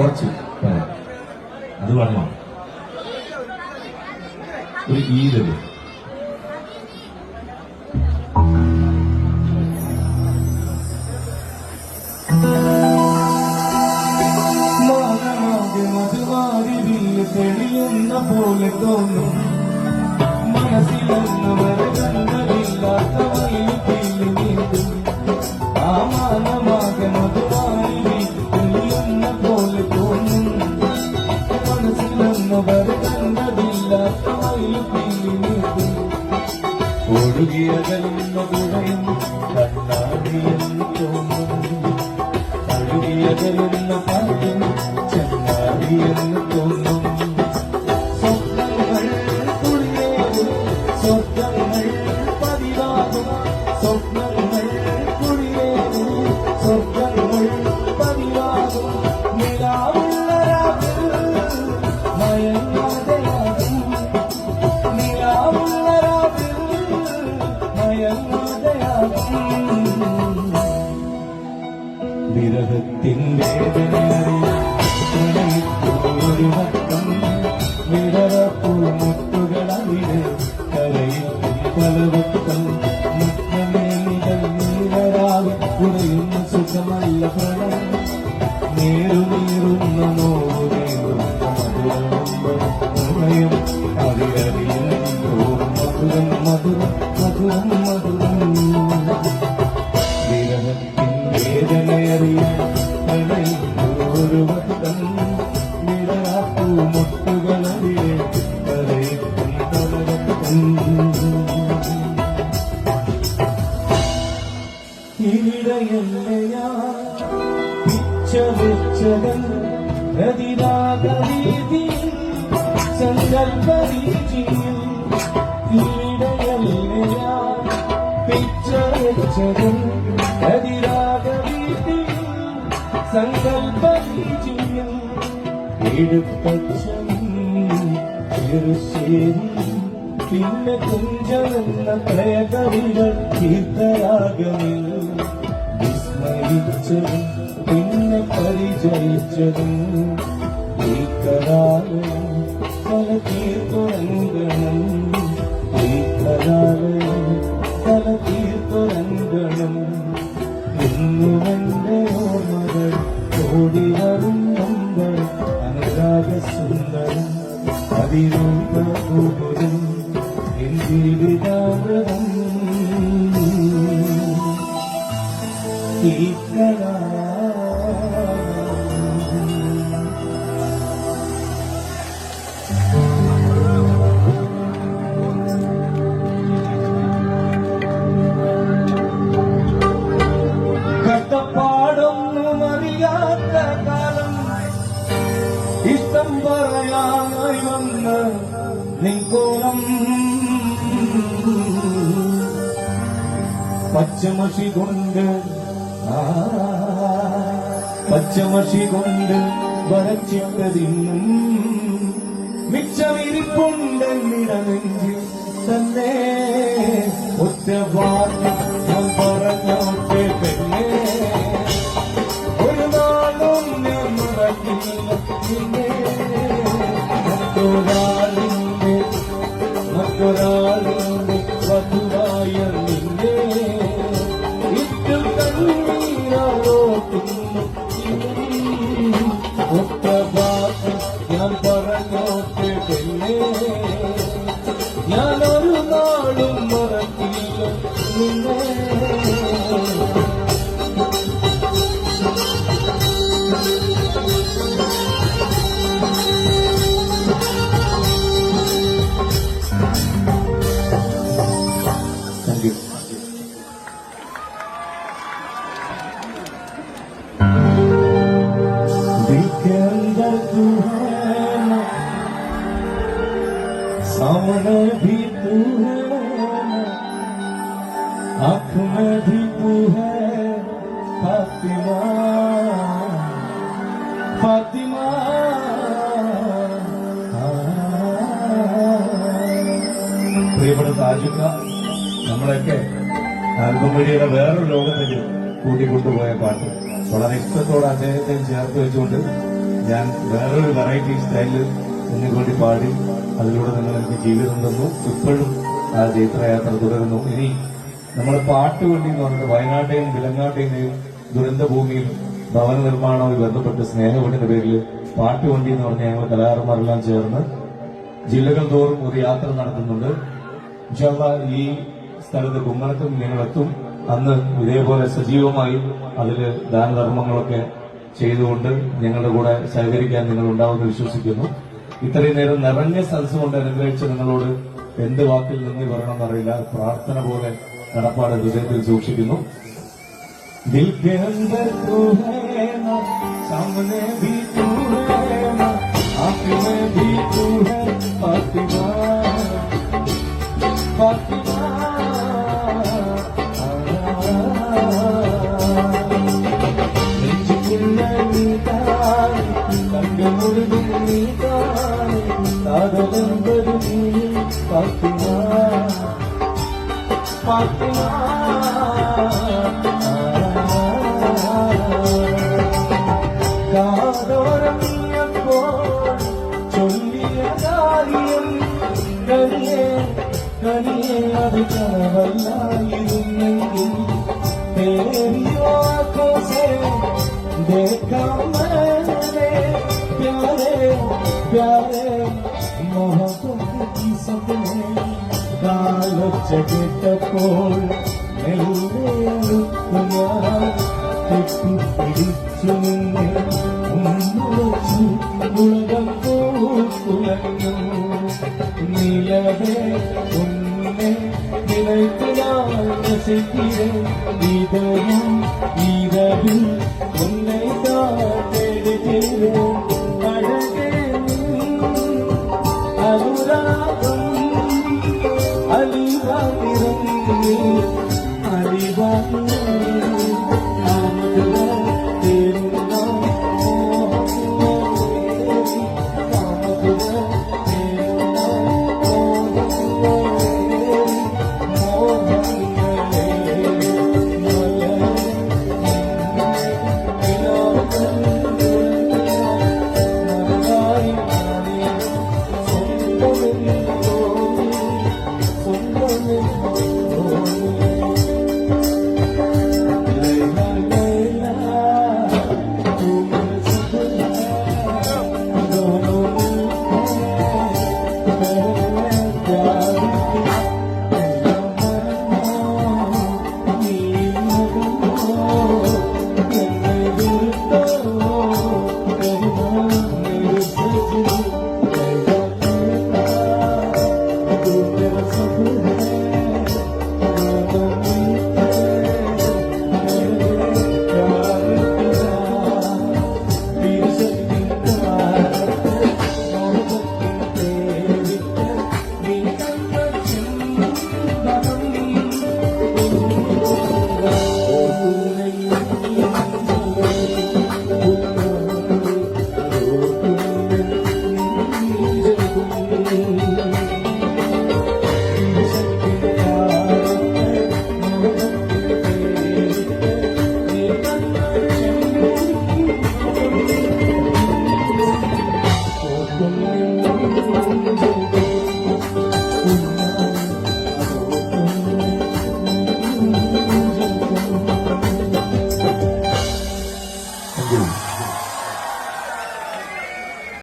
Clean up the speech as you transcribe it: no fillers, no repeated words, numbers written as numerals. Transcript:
കുറച്ച് അത് വേണോ ഒരു ഈദല് തെളിയുന്ന പോലെ തോന്നും മനസ്സിലൊന്നവരെ കണ്ടതില്ലാത്ത വൈകിയിൽ നീന്തും ആ മാനമാകെ മധുവായി തെളിയുന്ന പോലെ തോന്നും മനസ്സിലൊന്നവരെ കണ്ടതില്ലാത്ത വൈകിയിൽ നീന്തും ഒഴുകിയകലുന്ന പുഴയും കണ്ണാടിയെന്ന് തോന്നും ഒഴുകിയകലുന്ന പാട്ടും ചെന്നാടിയെന്ന് തോന്നും വിരഹത്തിന്റെ ഒരു വട്ടം വിരഹപ്പൂമുട്ടുകളവിടെ കരയിൽ പലവട്ടം മുഖമേനികൾ നീലരാവിൽ കുറയുന്ന സുഖമല്ല പ്രണയം നേരുനീറുന്ന നോവേറുന്ന മധുരം അതിരറിയോ മധുരം മധുരം മധുരം മധുരം വേദനയറിയ ഒരു വട്ടം നിരാപ്പൂമുട്ടുകളറിയെ ഇവിടെയല്ലയാ പിച്ചവെച്ചവൻ പ്രതിരാഗരീതി സങ്കൽപ്പരീതിയിൽ ഇവിടെയല്ലയാ പിച്ചവെച്ചവൻ സങ്കൽപ്പരീതിയും എടുപ്പച്ചും ചെറുശേരി പിന്നെ കുഞ്ചമെന്ന പ്രയകവികൾ കീർത്തരാഗമിൽ വിസ്മയിച്ചതും പിന്നെ പരിചയിച്ചതും ഈ കലാലയം പല തീർത്തുരംഗണം ഈ കലാലയം പല തീർത്തുരംഗണം എന്നുമെന്റെ ഓർമ്മകൾ ഓടി വരും നമ്മൾ അനുരാഗസുന്ദരം അതിരൂപൂരം ജീവിതാമൃതം ഈ കലാ പാടൊന്നും അറിയാത്ത കാലം ഇഷ്ടം പറയാനായി വന്ന് നിൻകോലം പച്ചമഷി കൊണ്ട് വരച്ചിട്ടതിന്നും മിച്ചമിരിപ്പുണ്ടെന്നിടനെഞ്ചിൽ തന്നെ ഒറ്റ വാർത്ത ഞാൻ പറഞ്ഞോട്ടെ പെണ്ണേ ഒരു നാളും ഞാൻ മറക്കില്ല നിന്നെ മറ്റൊരാളിന്റെ വധുവായ നിന്നെ ഇട്ടു കണ്ണീരോട്ടുന്നു ഒറ്റ വാക്ക് ഞാൻ പറഞ്ഞോട്ടെ പെണ്ണേ ഞാനൊരു നാളും മറക്കില്ല നിന്നെ सामने भी तू है आँख में भी तू है फातिमा फातिमा പ്രിയപ്പെട്ട താജുക്ക നമ്മളൊക്കെ ആൽബം വഴിയുടെ വേറൊരു ലോകത്തേക്ക് കൂട്ടിക്കൊണ്ടുപോയ പാട്ട് വളരെ ഇഷ്ടത്തോടെ അദ്ദേഹത്തെ ചേർത്ത് വെച്ചുകൊണ്ട് ഞാൻ വേറൊരു വെറൈറ്റി സ്റ്റൈലിൽ നിങ്ങൾക്ക് വേണ്ടി പാടി അതിലൂടെ നിങ്ങൾ എനിക്ക് ജീവിതം തന്നു. ഇപ്പോഴും ആ ജൈത്രയാത്ര തുടരുന്നു. ഇനി നമ്മുടെ പാട്ടുവണ്ടി എന്ന് പറഞ്ഞിട്ട് വയനാട്ടെയും വിലങ്ങാട്ടെയും ദുരന്ത ഭൂമിയിൽ ഭവന നിർമ്മാണവുമായി ബന്ധപ്പെട്ട് സ്നേഹവണ്ടിന്റെ പേരിൽ പാട്ടുവണ്ടി എന്ന് പറഞ്ഞ ഞങ്ങൾ കലാകാരന്മാരെല്ലാം ചേർന്ന് ജില്ലകൾ തോറും ഒരു യാത്ര നടത്തുന്നുണ്ട്. ഇൻഷാല്ലാ ഈ സ്ഥലത്ത് കുമ്മനത്തും ഞങ്ങളെത്തും. അന്ന് ഇതേപോലെ സജീവമായി അതിൽ ദാനധർമ്മങ്ങളൊക്കെ ചെയ്തുകൊണ്ട് ഞങ്ങളുടെ കൂടെ സഹകരിക്കാൻ നിങ്ങൾ ഉണ്ടാവുമെന്ന് വിശ്വസിക്കുന്നു. ഇത്രയും നേരം നിറഞ്ഞ സദസ് കൊണ്ട് അനുഗ്രഹിച്ച് നിങ്ങളോട് എന്ത് വാക്കിൽ നന്ദി പറയണമെന്നറിയില്ല. പ്രാർത്ഥന പോലെ കടപ്പാട് ഹൃദയത്തിൽ സൂക്ഷിക്കുന്നു. दिल के अंदर तू है ना, सामने भी तू है ना, आँख में भी तू है फातिमा, फातिमा। നെഞ്ചുക്കുള്ള നീതാൻ കണ്ണ് മുഴുവൻ നീതാൻ കാതലെമ്പത് നീ ഫാത്തിമ, ഫാത്തിമ. കാതോരമിയപ്പോൾ ചൊല്ലിയ കാര്യം കനിയെ കനിയെ അത് കനവല്ലായിരുന്നെങ്കിൽ തേരിയോ ആക്കോസെ ദേക്കാം मैंने प्यारे प्यारे मोहब्बत की सपने കാലൊച്ചകെട്ടപ്പോൾ മെല്ലെ അടുത്തു ഞാൻ കെട്ടിപ്പിടിച്ചു നിന്നെ ഉമ്മച്ചു ഉലകം പൂക്കുലഞ്ഞു നിലവേ ഉന്നെ നിനക്ക് ഞാൻ രസിக்கிறேன் இதயம் இரவில் உன்னை தான் தேடுகிறேன் அழகே അനുരാഗം അലിവാതിരം Oh,